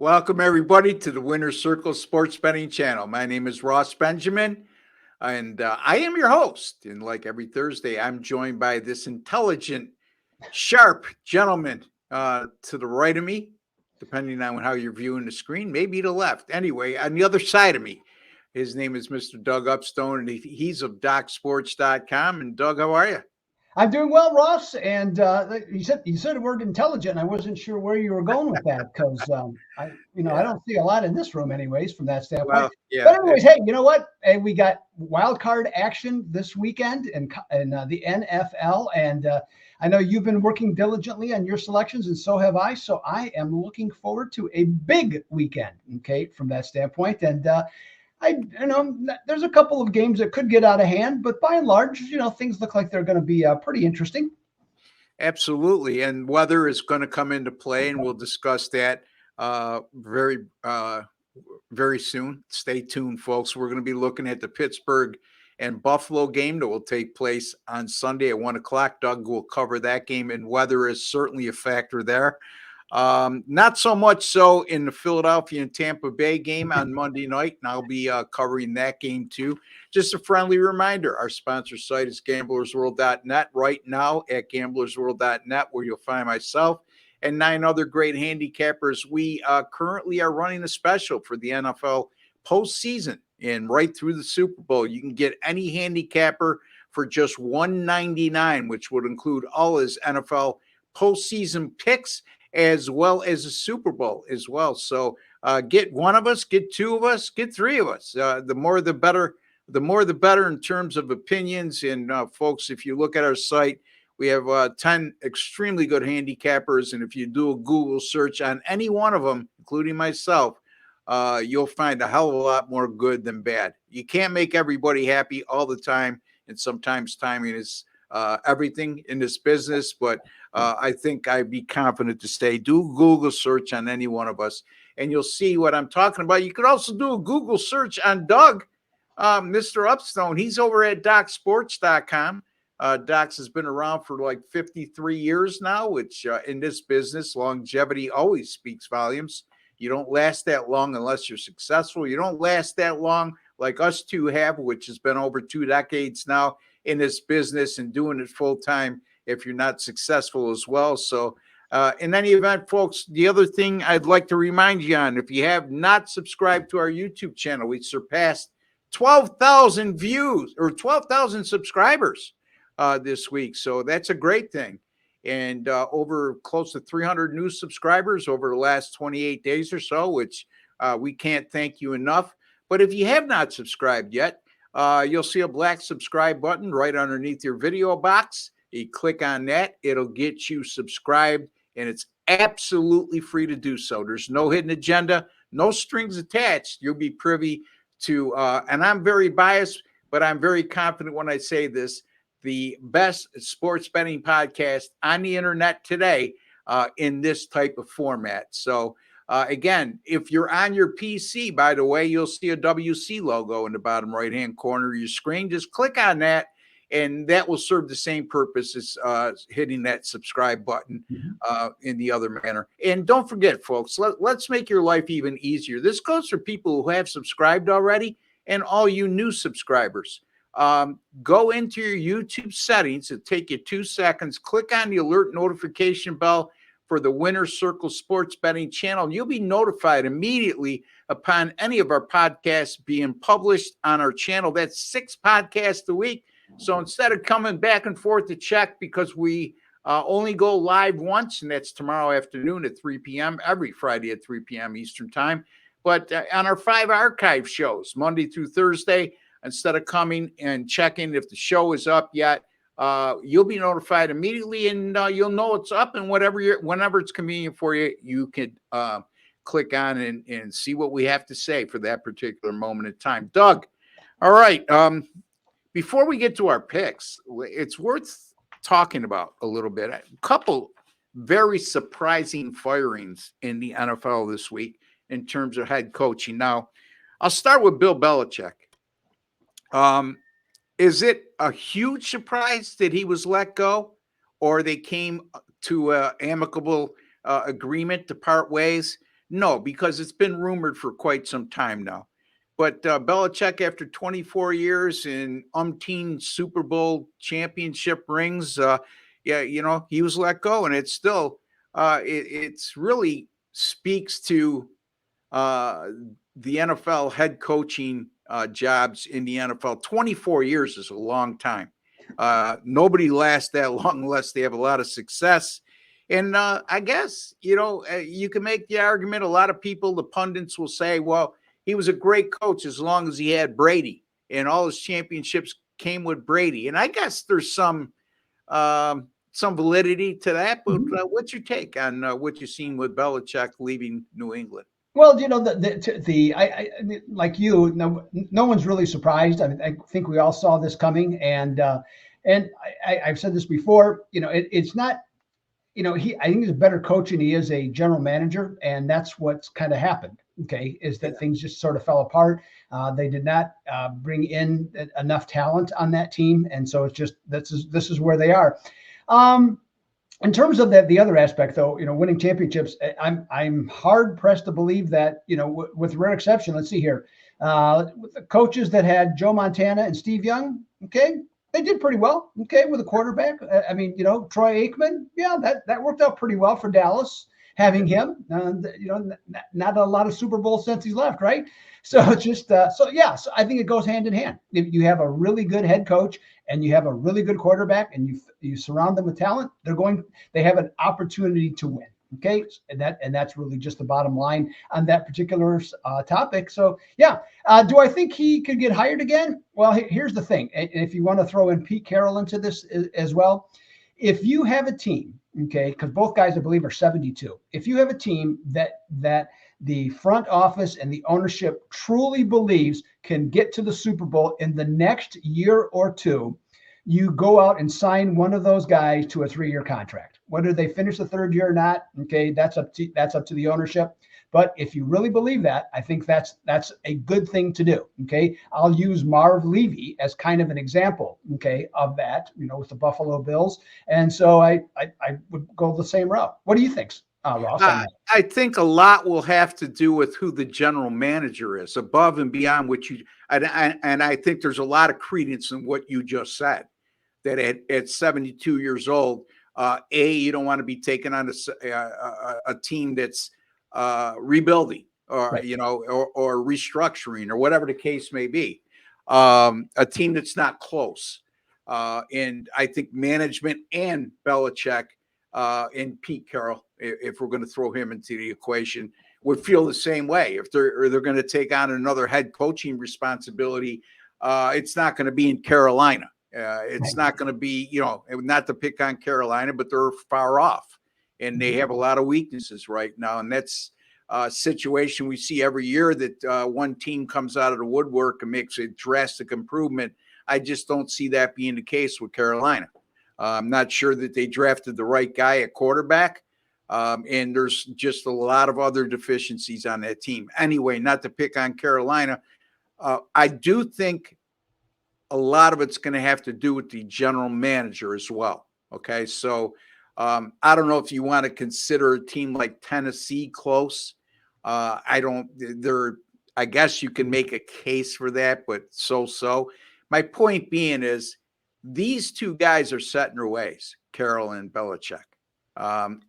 Welcome, everybody, to the Winner's Circle Sports Betting Channel. My name is Ross Benjamin, and I am your host. And like every Thursday, I'm joined by this intelligent, sharp gentleman to the right of me, depending on how you're viewing the screen, maybe to the left. Anyway, on the other side of me, his name is Mr. Doug Upstone, and he's of DocSports.com. And Doug, how are you? I'm doing well, Ross. And you said the word intelligent. I wasn't sure where you were going with that because I don't see a lot in this room, anyways, from that standpoint. Well, yeah. But anyways, hey, you know what? Hey, we got wild card action this weekend in the NFL, and I know you've been working diligently on your selections, and so have I. So I am looking forward to a big weekend. Okay, from that standpoint, and. There's a couple of games that could get out of hand, but by and large, things look like they're going to be pretty interesting. Absolutely. And weather is going to come into play, and we'll discuss that very soon. Stay tuned, folks. We're going to be looking at the Pittsburgh and Buffalo game that will take place on Sunday at 1 o'clock. Doug will cover that game, and weather is certainly a factor there. Not so much so in the Philadelphia and Tampa Bay game on Monday night, and I'll be covering that game too. Just a friendly reminder, our sponsor site is gamblersworld.net. Right now at gamblersworld.net, where you'll find myself and 9 other great handicappers. We currently are running a special for the NFL postseason and right through the Super Bowl. You can get any handicapper for just $199, which would include all his NFL postseason picks, as well as a Super Bowl as well. So get one of us, get two of us, get three of us. The more the better. The more the better in terms of opinions. And folks, if you look at our site, we have 10 extremely good handicappers. And if you do a Google search on any one of them, including myself, you'll find a hell of a lot more good than bad. You can't make everybody happy all the time. And sometimes timing is everything in this business, but I think I'd be confident to say do a Google search on any one of us, and you'll see what I'm talking about. You could also do a Google search on Doug, Mr. Upstone. He's over at DocSports.com. Docs has been around for like 53 years now, which in this business, longevity always speaks volumes. You don't last that long unless you're successful. You don't last that long like us two have, which has been over 2 decades now in this business and doing it full time if you're not successful as well. So in any event, folks, the other thing I'd like to remind you on, if you have not subscribed to our YouTube channel, we surpassed 12,000 views or 12,000 subscribers this week. So that's a great thing. And over close to 300 new subscribers over the last 28 days or so, which we can't thank you enough. But if you have not subscribed yet, you'll see a black subscribe button right underneath your video box. You click on that, it'll get you subscribed, and it's absolutely free to do so. There's no hidden agenda, no strings attached. You'll be privy to, and I'm very biased, but I'm very confident when I say this, the best sports betting podcast on the internet today in this type of format. So again, if you're on your PC, by the way, you'll see a WC logo in the bottom right-hand corner of your screen. Just click on that, and that will serve the same purpose as hitting that subscribe button in the other manner. And don't forget, folks, let's make your life even easier. This goes for people who have subscribed already and all you new subscribers. Go into your YouTube settings. It'll take you 2 seconds. Click on the alert notification bell for the Winner's Circle Sports Betting Channel. You'll be notified immediately upon any of our podcasts being published on our channel. That's 6 podcasts a week. So instead of coming back and forth to check, because we only go live once, and that's tomorrow afternoon at 3 p.m., every Friday at 3 p.m. Eastern time. But on our 5 archive shows, Monday through Thursday, instead of coming and checking if the show is up yet, you'll be notified immediately, and you'll know it's up. And whenever it's convenient for you, you can click on and see what we have to say for that particular moment in time. Doug, all right. Before we get to our picks, it's worth talking about a little bit. A couple very surprising firings in the NFL this week in terms of head coaching. Now, I'll start with Bill Belichick. Is it a huge surprise that he was let go, or they came to an amicable agreement to part ways? No, because it's been rumored for quite some time now. But Belichick, after 24 years in umpteen Super Bowl championship rings, yeah, he was let go, and it's still, it's really speaks to uh, the NFL head coaching jobs in the NFL. 24 years is a long time. Nobody lasts that long unless they have a lot of success. And I guess, you can make the argument. A lot of people, the pundits will say, well, he was a great coach as long as he had Brady, and all his championships came with Brady. And I guess there's some validity to that. But what's your take on what you've seen with Belichick leaving New England? Well, like you, no one's really surprised. I mean, I think we all saw this coming, and I've said this before. It's not. I think he's a better coach than he is a general manager, and that's what's kind of happened. Okay, is that things just sort of fell apart. They did not bring in enough talent on that team, and so it's just this is where they are. In terms of the other aspect, though, winning championships, I'm hard pressed to believe that, with rare exception. Let's see here, with the coaches that had Joe Montana and Steve Young, okay, they did pretty well, okay, with a quarterback. I mean, Troy Aikman, yeah, that worked out pretty well for Dallas, having him. Not a lot of Super Bowl since he's left, right? So it's just so I think it goes hand in hand. If you have a really good head coach and you have a really good quarterback and you surround them with talent, they have an opportunity to win. Okay, and that's really just the bottom line on that particular topic. So do I think he could get hired again? Well, here's the thing, and if you want to throw in Pete Carroll into this as well, if you have a team, okay, because both guys I believe are 72. If you have a team that the front office and the ownership truly believes can get to the Super Bowl in the next year or two, you go out and sign one of those guys to a 3-year contract. Whether they finish the third year or not, okay, that's up to the ownership. But if you really believe that, I think that's a good thing to do. Okay, I'll use Marv Levy as kind of an example, okay, of that, with the Buffalo Bills. And so I would go the same route. What do you think, Ross? I think a lot will have to do with who the general manager is, above and beyond what you. And I think there's a lot of credence in what you just said. That at 72 years old, you don't want to be taking on a team that's rebuilding or Right. or restructuring or whatever the case may be. A team that's not close. And I think management and Belichick and Pete Carroll, if we're going to throw him into the equation, would feel the same way. If they're going to take on another head coaching responsibility, it's not going to be in Carolina. It's not going to be, not to pick on Carolina, but they're far off and they have a lot of weaknesses right now. And that's a situation we see every year, that one team comes out of the woodwork and makes a drastic improvement. I just don't see that being the case with Carolina. I'm not sure that they drafted the right guy at quarterback. And there's just a lot of other deficiencies on that team. Anyway, not to pick on Carolina. I do think a lot of it's going to have to do with the general manager as well. Okay. So I don't know if you want to consider a team like Tennessee close. I guess you can make a case for that, but so. My point being is these two guys are set in their ways, Carroll and Belichick.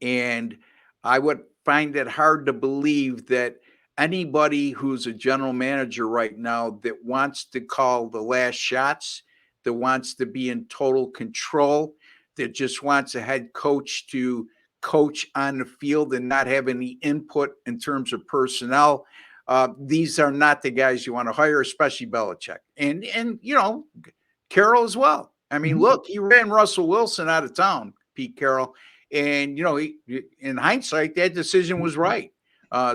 And I would find it hard to believe that anybody who's a general manager right now that wants to call the last shots, that wants to be in total control, that just wants a head coach to coach on the field and not have any input in terms of personnel. These are not the guys you want to hire, especially Belichick. And Carroll as well. I mean, look, he ran Russell Wilson out of town, Pete Carroll. And, in hindsight, that decision was right.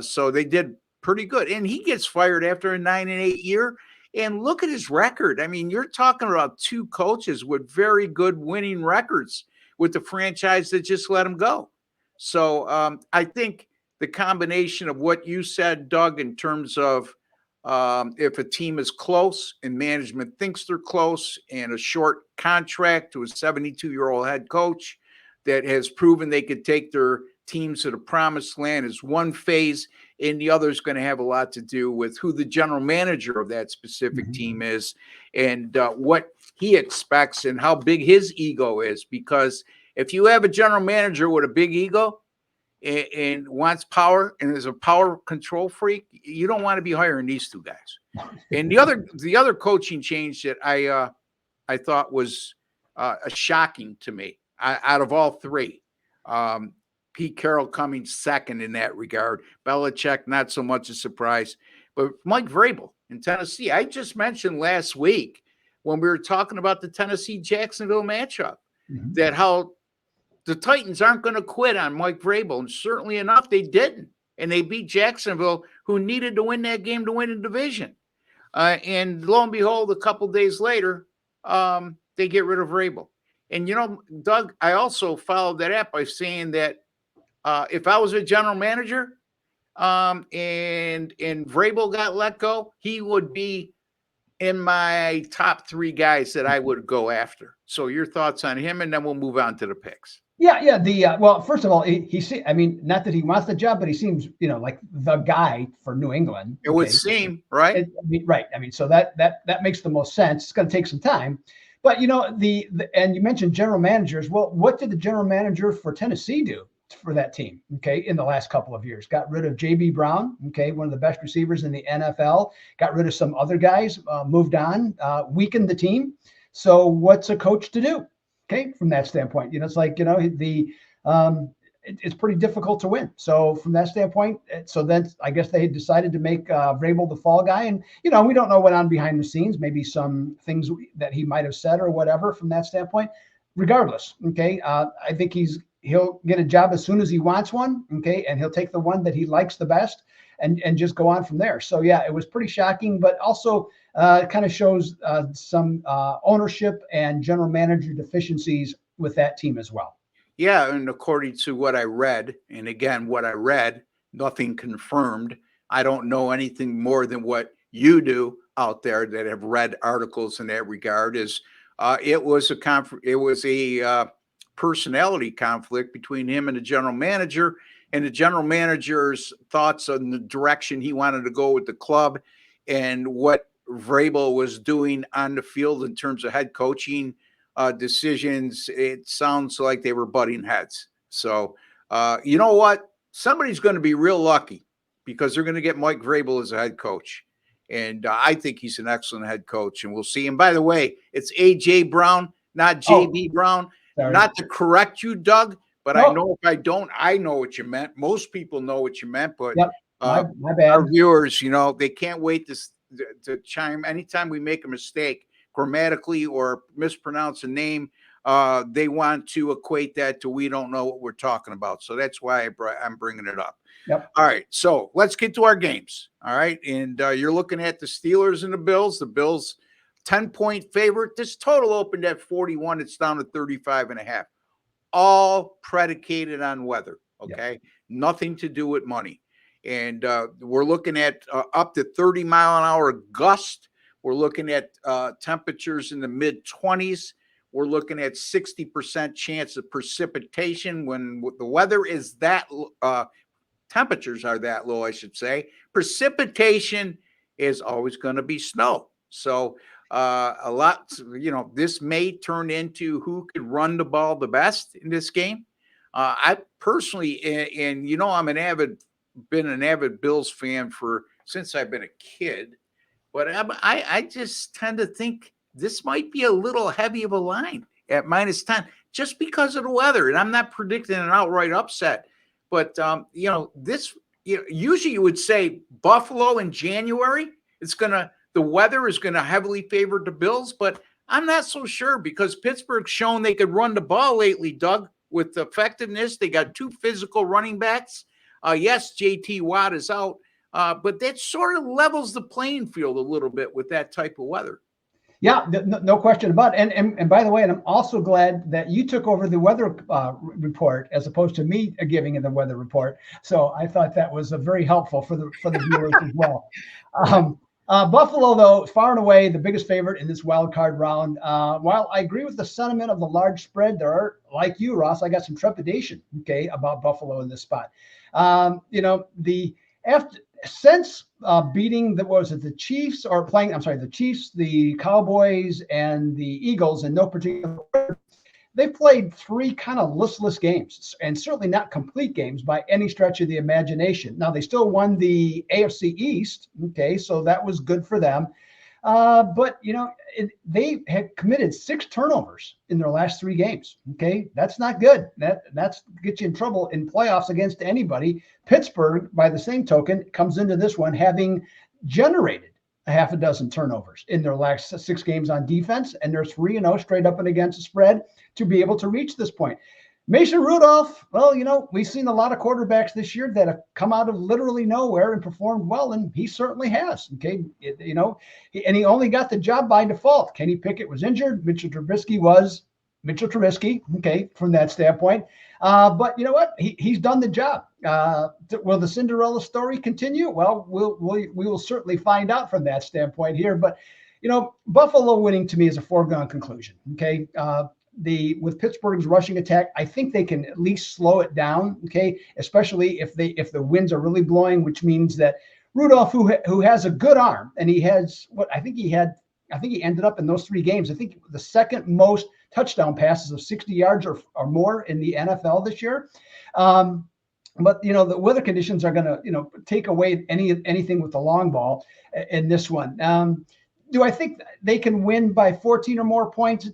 So they did pretty good. And he gets fired after a 9-8 year. And look at his record. I mean, you're talking about two coaches with very good winning records with the franchise that just let him go. So I think the combination of what you said, Doug, in terms of if a team is close and management thinks they're close, and a short contract to a 72-year-old head coach that has proven they could take their teams to the promised land is one phase. and the other is going to have a lot to do with who the general manager of that specific team is, and what he expects and how big his ego is. Because if you have a general manager with a big ego and wants power and is a power control freak, you don't want to be hiring these two guys. And the other coaching change that I thought was shocking to me out of all three, Pete Carroll coming second in that regard. Belichick, not so much a surprise, but Mike Vrabel in Tennessee. I just mentioned last week when we were talking about the Tennessee-Jacksonville matchup that how the Titans aren't going to quit on Mike Vrabel, and certainly enough, they didn't. And they beat Jacksonville, who needed to win that game to win the division. And lo and behold, a couple days later, they get rid of Vrabel. And, Doug, I also followed that up by saying that if I was a general manager and Vrabel got let go, he would be in my top three guys that I would go after. So your thoughts on him, and then we'll move on to the picks. Yeah. Well, first of all, I mean, not that he wants the job, but he seems, like the guy for New England. It would seem, right? Right. I mean, so that makes the most sense. It's going to take some time, but and you mentioned general managers. Well, what did the general manager for Tennessee do for that team? Okay, in the last couple of years, got rid of J.B. Brown. Okay, one of the best receivers in the NFL. Got rid of some other guys. Moved on. Weakened the team. So what's a coach to do? Okay, from that standpoint, it's like, it's pretty difficult to win. So from that standpoint, so then I guess they decided to make Vrabel the fall guy. And, we don't know what on behind the scenes, maybe some things that he might have said or whatever from that standpoint. Regardless, okay, I think he'll get a job as soon as he wants one, okay, and he'll take the one that he likes the best and just go on from there. So, yeah, it was pretty shocking, but also kind of shows some ownership and general manager deficiencies with that team as well. Yeah, and according to what I read, and again, what I read, nothing confirmed. I don't know anything more than what you do out there that have read articles in that regard. Is it was a personality conflict between him and the general manager, and the general manager's thoughts on the direction he wanted to go with the club, and what Vrabel was doing on the field in terms of head coaching decisions. It sounds like they were butting heads. So, you know what? Somebody's going to be real lucky because they're going to get Mike Vrabel as a head coach. And I think he's an excellent head coach, and we'll see. And by the way, it's A.J. Brown, not J.B. Brown. Sorry. Not to correct you, Doug, but I know if I don't, I know what you meant. Most people know what you meant, but my bad. Our viewers, they can't wait to chime. Anytime we make a mistake grammatically or mispronounce a name, they want to equate that to we don't know what we're talking about. So that's why I'm bringing it up. Yep. All right, so let's get to our games. All right, and you're looking at the Steelers and the Bills. The Bills, 10-point favorite. This total opened at 41. It's down to 35.5. All predicated on weather. Okay, Nothing to do with money. And we're looking at up to 30-mile-an-hour gust. We're looking at temperatures in the mid-20s. We're looking at 60% chance of precipitation when the weather is that temperatures are that low, I should say. Precipitation is always going to be snow. So a lot, this may turn into who could run the ball the best in this game. I personally, and I'm been an avid Bills fan since I've been a kid, but I just tend to think this might be a little heavy of a line at -10 just because of the weather. And I'm not predicting an outright upset, but usually you would say Buffalo in January, the weather is going to heavily favor the Bills, but I'm not so sure because Pittsburgh's shown they could run the ball lately, Doug, with effectiveness. They got two physical running backs. Yes, JT Watt is out, but that sort of levels the playing field a little bit with that type of weather. Yeah, no question about it. And by the way, and I'm also glad that you took over the weather report as opposed to me giving the weather report. So I thought that was very helpful for the viewers as well. Buffalo, though, far and away the biggest favorite in this wild card round. While I agree with the sentiment of the large spread, there are, like you, Ross, I got some trepidation, about Buffalo in this spot. Since beating the Chiefs, or playing, I'm sorry, the Chiefs, the Cowboys, and the Eagles in no particular order, they played 3 kind of listless games, and certainly not complete games by any stretch of the imagination. Now, they still won the AFC East, okay, so that was good for them. But, they had committed 6 turnovers in their last 3 games. Okay, that's not good. That's get you in trouble in playoffs against anybody. Pittsburgh, by the same token, comes into this one having generated a half a dozen turnovers in their last 6 games on defense, and they're 3-0 straight up and against the spread to be able to reach this point. Mason Rudolph, well, we've seen a lot of quarterbacks this year that have come out of literally nowhere and performed well, and he certainly has. Okay, and he only got the job by default. Kenny Pickett was injured. Mitchell Trubisky was Mitchell Trubisky. Okay, from that standpoint, but you know what? He's done the job. Will the Cinderella story continue? Well, we will certainly find out from that standpoint here. But Buffalo winning to me is a foregone conclusion. Okay. With Pittsburgh's rushing attack, I think they can at least slow it down. Okay, especially if the winds are really blowing, which means that Rudolph, who has a good arm, and he has I think he ended up in those 3 games, I think the second most touchdown passes of 60 yards or more in the NFL this year. But the weather conditions are going to take away anything with the long ball in this one. Do I think they can win by 14 or more points?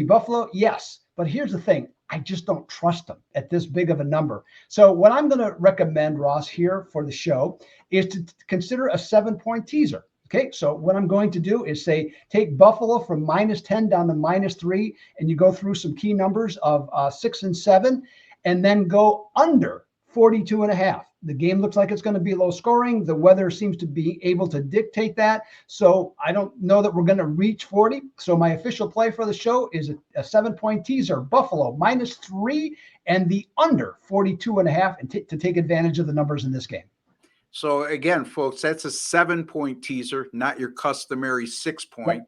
Buffalo, yes. But here's the thing. I just don't trust them at this big of a number. So what I'm going to recommend, Ross, here for the show is to consider a 7-point teaser. Okay, so what I'm going to do is say take Buffalo from -10 down to -3, and you go through some key numbers of 6 and 7, and then go under 42.5. The game looks like it's going to be low scoring. The weather seems to be able to dictate that. So I don't know that we're going to reach 40. So my official play for the show is a 7-point teaser, Buffalo -3 and the under 42.5, and to take advantage of the numbers in this game. So again, folks, that's a 7-point teaser, not your customary 6-point,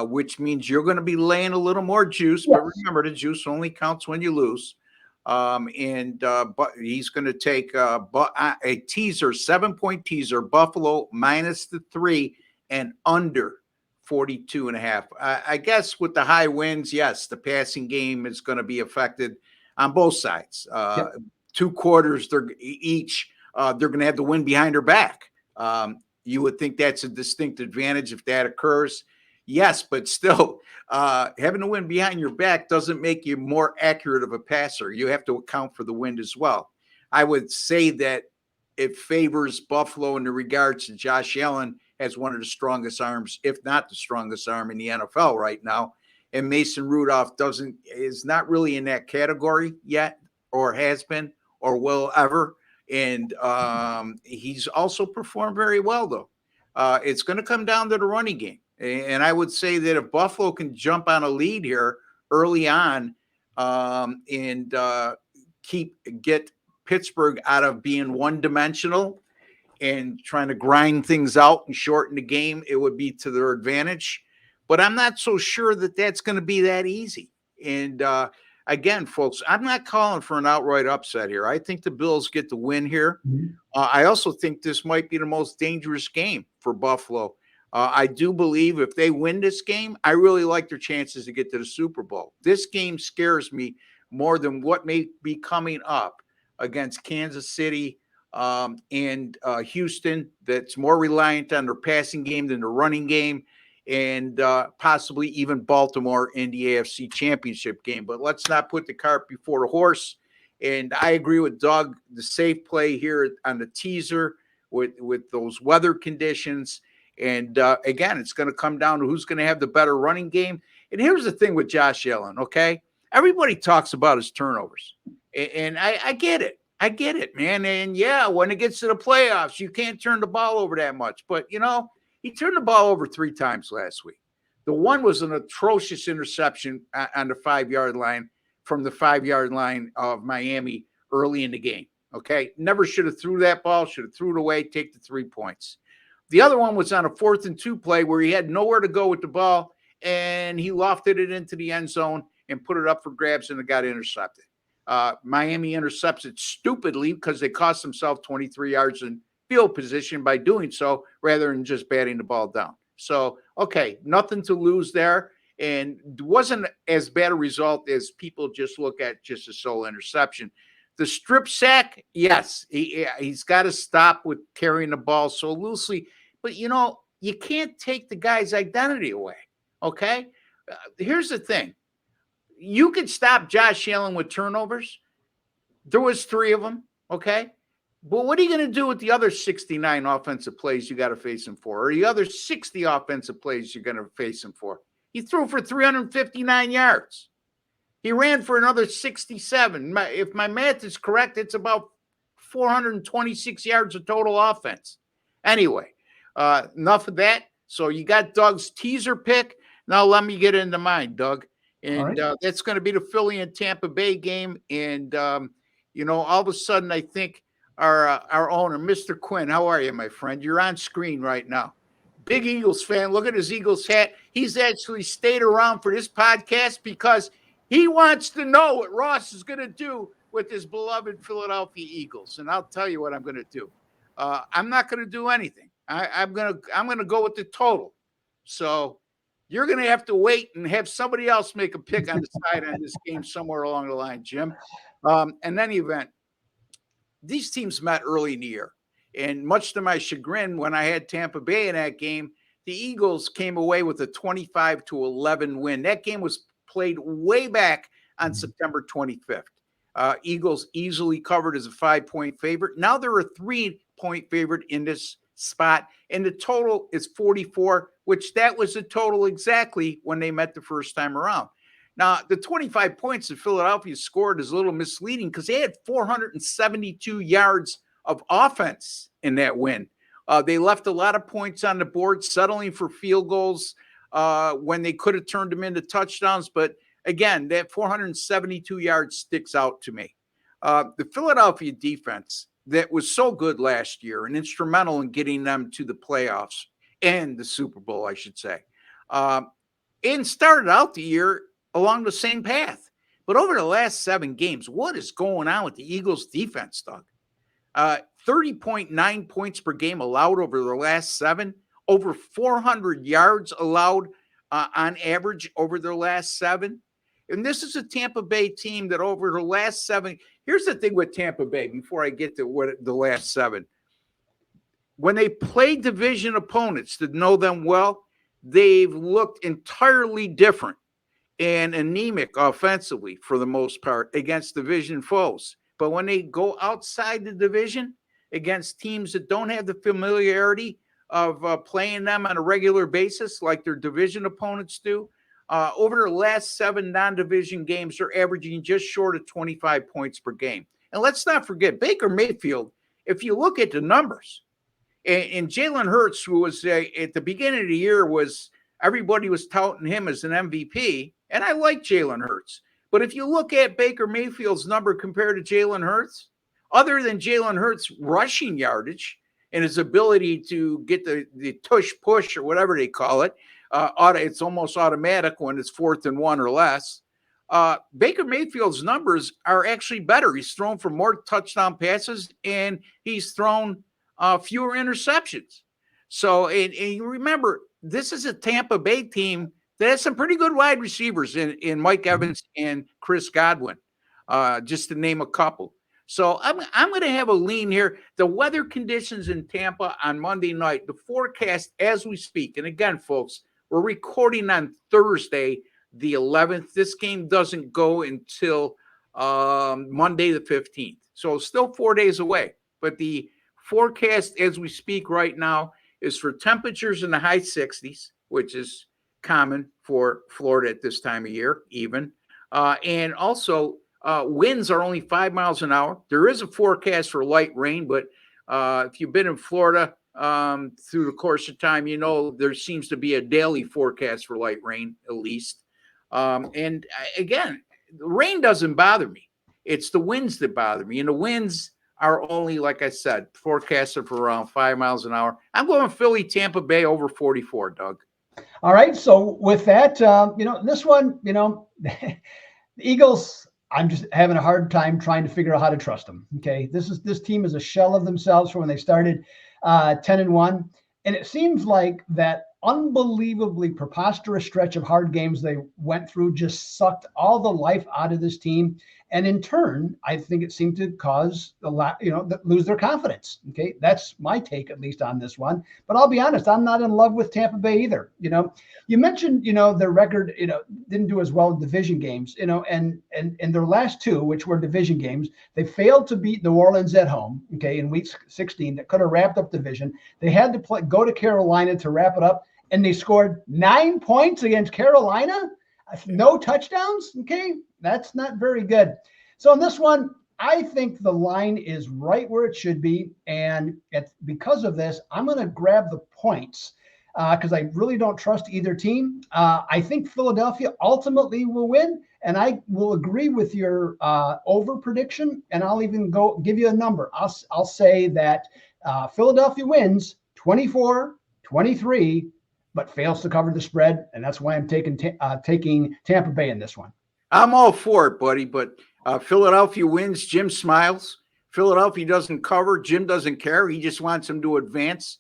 which means you're going to be laying a little more juice. Yes. But remember, the juice only counts when you lose. But he's going to take a teaser, 7-point teaser, Buffalo -3 and under 42.5. I guess with the high winds, yes, the passing game is going to be affected on both sides. 2 quarters, they're going to have the wind behind their back. You would think that's a distinct advantage if that occurs. Yes, but still, having the wind behind your back doesn't make you more accurate of a passer. You have to account for the wind as well. I would say that it favors Buffalo in the regards to Josh Allen has one of the strongest arms, if not the strongest arm in the NFL right now. And Mason Rudolph is not really in that category yet, or has been, or will ever. And he's also performed very well, though. It's going to come down to the running game. And I would say that if Buffalo can jump on a lead here early on and get Pittsburgh out of being one-dimensional and trying to grind things out and shorten the game, it would be to their advantage. But I'm not so sure that that's going to be that easy. And again, folks, I'm not calling for an outright upset here. I think the Bills get the win here. Mm-hmm. I also think this might be the most dangerous game for Buffalo. I do believe if they win this game, I really like their chances to get to the Super Bowl. This game scares me more than what may be coming up against Kansas City and Houston, that's more reliant on their passing game than the running game, and possibly even Baltimore in the AFC Championship game. But let's not put the cart before the horse. And I agree with Doug, the safe play here on the teaser with those weather conditions. And again, it's going to come down to who's going to have the better running game. And here's the thing with Josh Allen, okay? Everybody talks about his turnovers. And I get it. I get it, man. And yeah, when it gets to the playoffs, you can't turn the ball over that much. But, he turned the ball over 3 times last week. The one was an atrocious interception on the 5-yard line from the 5-yard line of Miami early in the game, okay? Never should have threw that ball, should have threw it away, take the 3 points. The other one was on a 4th and 2 play where he had nowhere to go with the ball, and he lofted it into the end zone and put it up for grabs, and it got intercepted. Miami intercepts it stupidly because they cost themselves 23 yards in field position by doing so rather than just batting the ball down. So, okay, nothing to lose there. And wasn't as bad a result as people just look at just a sole interception. The strip sack, yes, he's got to stop with carrying the ball so loosely. But, you know, you can't take the guy's identity away, okay? Here's the thing. You could stop Josh Allen with turnovers. There was 3 of them, okay? But what are you going to do with the other 69 offensive plays you got to face him for, or the other 60 offensive plays you're going to face him for? He threw for 359 yards. He ran for another 67. If my math is correct, it's about 426 yards of total offense. Anyway, enough of that. So you got Doug's teaser pick. Now let me get into mine, Doug. And that's going to be the Philly and Tampa Bay game. And, you know, all of a sudden, I think our owner, Mr. Quinn, how are you, my friend? You're on screen right now. Big Eagles fan. Look at his Eagles hat. He's actually stayed around for this podcast because he wants to know what Ross is going to do with his beloved Philadelphia Eagles. And I'll tell you what I'm going to do. I'm not going to do anything. I'm going to go with the total. So you're going to have to wait and have somebody else make a pick on the side on this game somewhere along the line, Jim. In any event, these teams met early in the year. And much to my chagrin, when I had Tampa Bay in that game, the Eagles came away with a 25-11 win. That game was played way back on September 25th. Eagles easily covered as a 5-point favorite. Now they're a 3-point favorite in this spot. And the total is 44, which that was the total exactly when they met the first time around. Now, the 25 points that Philadelphia scored is a little misleading because they had 472 yards of offense in that win. They left a lot of points on the board, settling for field goals when they could have turned them into touchdowns. But again, that 472 yards sticks out to me. The Philadelphia defense that was so good last year and instrumental in getting them to the playoffs and the Super Bowl, I should say, and started out the year along the same path. But over the last 7 games, what is going on with the Eagles defense, Doug? 30.9 points per game allowed over the last 7, over 400 yards allowed on average over their last 7. And this is a Tampa Bay team that over the last 7, here's the thing with Tampa Bay before I get to what the last 7. When they play division opponents that know them well, they've looked entirely different and anemic offensively for the most part against division foes. But when they go outside the division against teams that don't have the familiarity of playing them on a regular basis like their division opponents do, over the last 7 non-division games, they're averaging just short of 25 points per game. And let's not forget, Baker Mayfield, if you look at the numbers, and Jalen Hurts, who was at the beginning of the year, everybody was touting him as an MVP, and I like Jalen Hurts. But if you look at Baker Mayfield's number compared to Jalen Hurts, other than Jalen Hurts' rushing yardage and his ability to get the tush push or whatever they call it, it's almost automatic when it's 4th and 1 or less. Baker Mayfield's numbers are actually better. He's thrown for more touchdown passes, and he's thrown fewer interceptions. So, and you remember, this is a Tampa Bay team that has some pretty good wide receivers in Mike Evans and Chris Godwin, just to name a couple. So I'm going to have a lean here. The weather conditions in Tampa on Monday night, the forecast as we speak. And again, folks, we're recording on Thursday, the 11th. This game doesn't go until Monday, the 15th. So still 4 days away. But the forecast as we speak right now is for temperatures in the high 60s, which is common for Florida at this time of year, even. And also, winds are only 5 miles an hour. There is a forecast for light rain, but if you've been in Florida through the course of time, you know there seems to be a daily forecast for light rain, at least. And again, the rain doesn't bother me. It's the winds that bother me. And the winds are only, like I said, forecasted for around 5 miles an hour. I'm going Philly, Tampa Bay over 44, Doug. All right. So with that, this one, the Eagles, I'm just having a hard time trying to figure out how to trust them. Okay, this team is a shell of themselves from when they started 10-1, and it seems like that unbelievably preposterous stretch of hard games they went through just sucked all the life out of this team. And in turn, I think it seemed to cause lose their confidence. Okay, that's my take, at least on this one. But I'll be honest, I'm not in love with Tampa Bay either. You mentioned, their record, didn't do as well in division games, and their last two, which were division games, they failed to beat New Orleans at home. Okay, in week 16, that could have wrapped up division. They had to go to Carolina to wrap it up, and they scored 9 points against Carolina. No touchdowns. Okay, that's not very good. So in this one, I think the line is right where it should be. And because of this, I'm going to grab the points because I really don't trust either team. I think Philadelphia ultimately will win. And I will agree with your over prediction. And I'll even give you a number. I'll say that Philadelphia wins 24-23. But fails to cover the spread, and that's why I'm taking Tampa Bay in this one. I'm all for it, buddy, but Philadelphia wins. Jim smiles. Philadelphia doesn't cover. Jim doesn't care. He just wants them to advance.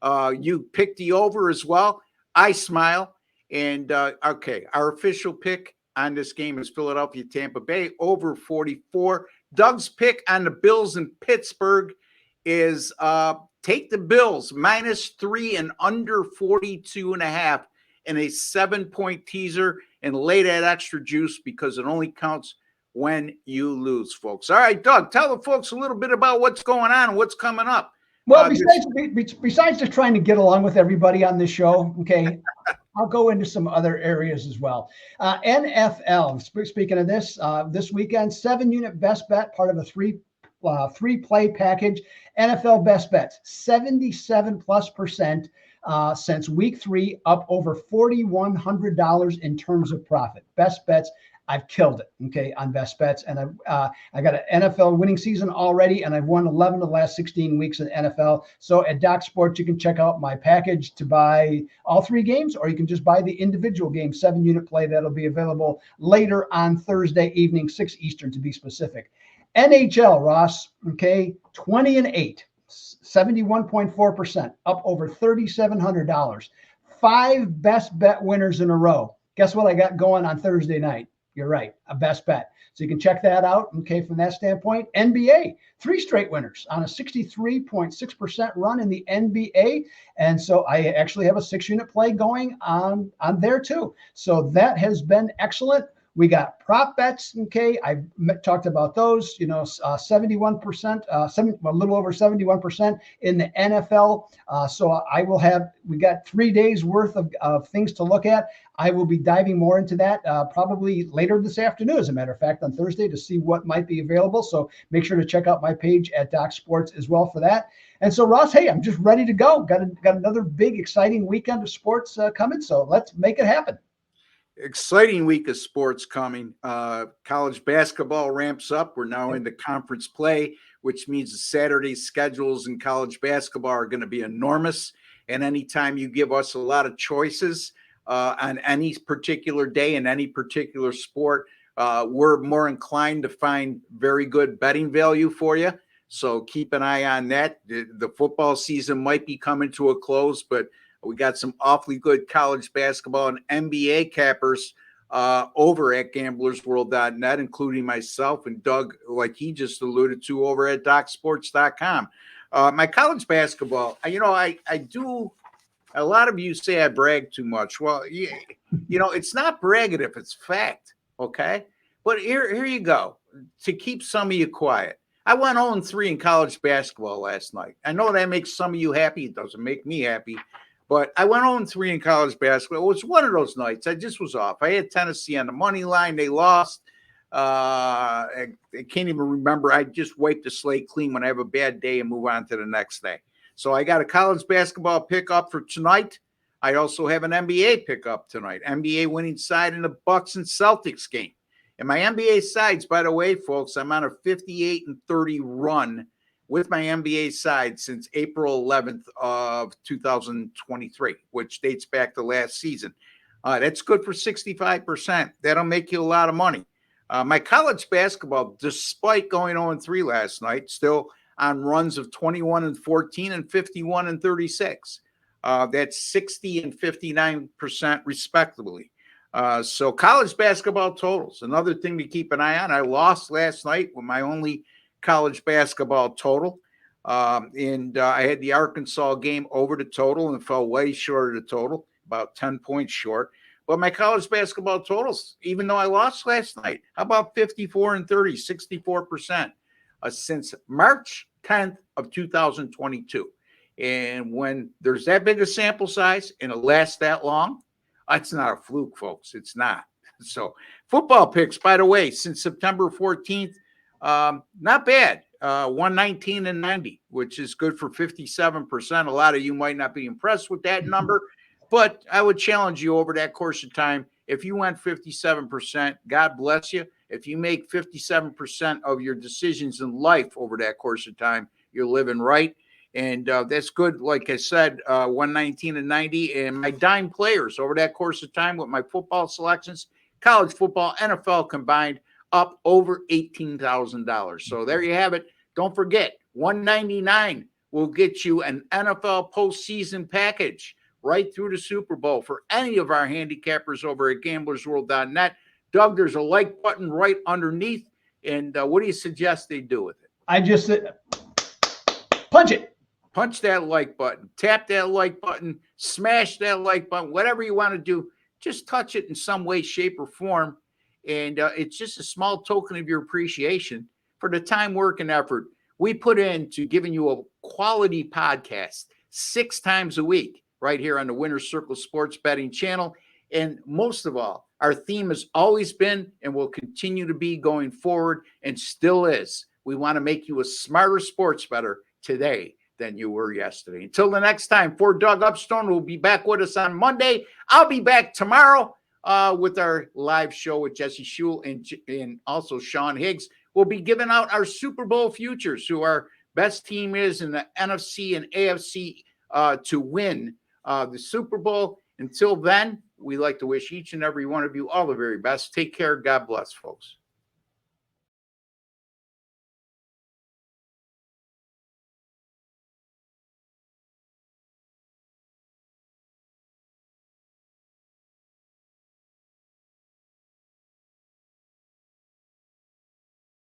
You pick the over as well. I smile. And, okay, our official pick on this game is Philadelphia, Tampa Bay, over 44. Doug's pick on the Bills in Pittsburgh is take the Bills -3 and under 42.5 in a 7-point teaser and lay that extra juice because it only counts when you lose, folks. All right, Doug, tell the folks a little bit about what's going on and what's coming up. Well, besides just trying to get along with everybody on this show, okay, I'll go into some other areas as well. NFL, speaking of this weekend, 7-unit best bet, part of a three-play package. NFL best bets, 77+% since week 3, up over $4,100 in terms of profit. Best bets, I've killed it, okay, on best bets. And I got an NFL winning season already, and I've won 11 of the last 16 weeks in NFL. So at Doc Sports, you can check out my package to buy all 3 games, or you can just buy the individual game, 7-unit play. That'll be available later on Thursday evening, 6 Eastern to be specific. NHL, Ross, okay, 20-8, 71.4%, up over $3,700. 5 best bet winners in a row. Guess what I got going on Thursday night? You're right, a best bet. So you can check that out, okay, from that standpoint. NBA, 3 straight winners on a 63.6% run in the NBA. And so I actually have a 6-unit play going on there too. So that has been excellent. We got prop bets, okay? I've talked about those, 71%, a little over 71% in the NFL. So we got 3 days worth of things to look at. I will be diving more into that probably later this afternoon, as a matter of fact, on Thursday to see what might be available. So make sure to check out my page at Doc Sports as well for that. And so, Ross, hey, I'm just ready to go. Got another big, exciting weekend of sports coming. So let's make it happen. Exciting week of sports coming. College basketball ramps up. We're now into conference play, which means the Saturday schedules in college basketball are going to be enormous. And anytime you give us a lot of choices on any particular day in any particular sport, we're more inclined to find very good betting value for you. So keep an eye on that. The football season might be coming to a close, but we got some awfully good college basketball and NBA cappers over at gamblersworld.net, including myself and Doug, like he just alluded to, over at docsports.com. My college basketball, I do. A lot of you say I brag too much. Well, it's not bragging if it's fact, okay? But here you go. To keep some of you quiet, I went 0-3 in college basketball last night. I know that makes some of you happy. It doesn't make me happy. But I went 0-3 in college basketball. It was one of those nights. I just was off. I had Tennessee on the money line. They lost. I can't even remember. I just wipe the slate clean when I have a bad day and move on to the next day. So I got a college basketball pickup for tonight. I also have an NBA pickup tonight. NBA winning side in the Bucks and Celtics game. And my NBA sides, by the way, folks, I'm on a 58-30 run with my NBA side since April 11th of 2023, which dates back to last season. That's good for 65%. That'll make you a lot of money. My college basketball, despite going 0-3 last night, still on runs of 21-14 and 51-36. That's 60 and 59% respectively. So college basketball totals, another thing to keep an eye on. I lost last night with my only college basketball total. And I had the Arkansas game over the total and fell way short of the total, about 10 points short. But my college basketball totals, even though I lost last night, how about 54-30, 64% since March 10th of 2022. And when there's that big a sample size and it lasts that long, it's not a fluke, folks. It's not. So football picks, by the way, since September 14th, not bad. 119-90, which is good for 57%. A lot of you might not be impressed with that number, but I would challenge you over that course of time. If you went 57%, God bless you. If you make 57% of your decisions in life over that course of time, you're living right. And that's good. Like I said, 119-90. And my dime players over that course of time with my football selections, college football, NFL combined, up over $18,000. So there you have it. Don't forget, $199 will get you an NFL postseason package right through the Super Bowl for any of our handicappers over at gamblersworld.net. Doug, there's a like button right underneath. And what do you suggest they do with it? I just said, punch it. Punch that like button, tap that like button, smash that like button, whatever you want to do. Just touch it in some way, shape, or form. And it's just a small token of your appreciation for the time, work, and effort we put into giving you a quality podcast 6 times a week right here on the Winner's Circle Sports Betting channel. And most of all, our theme has always been and will continue to be going forward and still is. We want to make you a smarter sports bettor today than you were yesterday. Until the next time, for Doug Upstone, who will be back with us on Monday. I'll be back tomorrow with our live show with Jesse Schule and also Sean Higgs. We'll be giving out our Super Bowl futures, who our best team is in the NFC and AFC to win the Super Bowl. Until then, we like to wish each and every one of you all the very best. Take care. God bless, folks.